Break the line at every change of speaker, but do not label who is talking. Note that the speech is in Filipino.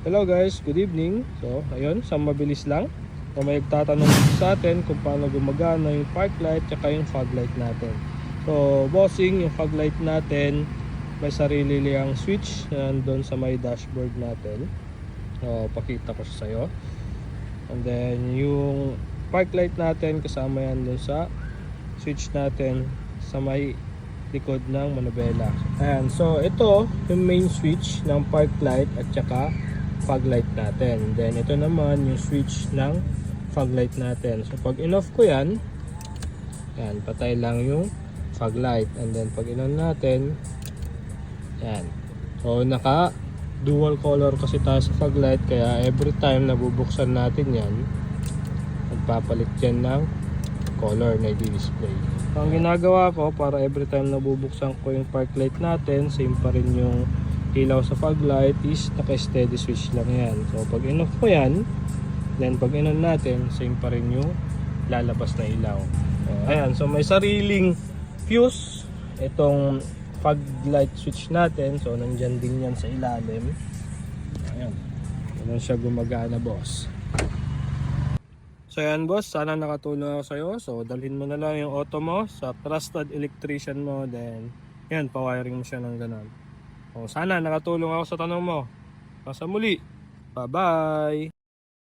Hello guys, good evening. So, ayun, sa mabilis lang. So, may nagtatanong sa atin kung paano gumagana yung park light at yung fog light natin. So, bossing, yung fog light natin, may sarili liyang switch doon sa may dashboard natin. So, pakita ko siya sa'yo. And then, yung park light natin, kasama yan doon sa switch natin sa may likod ng manubela. Ayan, so ito yung main switch ng park light at saka fog light natin. Then ito naman yung switch ng fog light natin. So pag in-off ko yan, yan, patay lang yung fog light. And then pag in-on natin, yan. So naka dual color kasi tayo sa fog light, kaya every time na bubuksan natin yan, nagpapalit yan ng color na i-display. So, ang ginagawa ko para every time na bubuksan ko yung park light natin, same pa rin yung ilaw sa fog light, is naka-steady switch lang yan. So pag in-off ko yan, then pag in-on natin, same pa rin yung lalabas na ilaw. So, ayan, so may sariling fuse itong fog light switch natin. So nandyan din yan sa ilalim. Ayan, ganun siya gumagana, boss. So yan boss, sana nakatulong ako sa'yo. So dalhin mo na lang yung auto mo sa trusted electrician mo. Then yan, pa-wiring mo siya ng ganun. So sana nakatulong ako sa tanong mo. Sa muli, bye bye!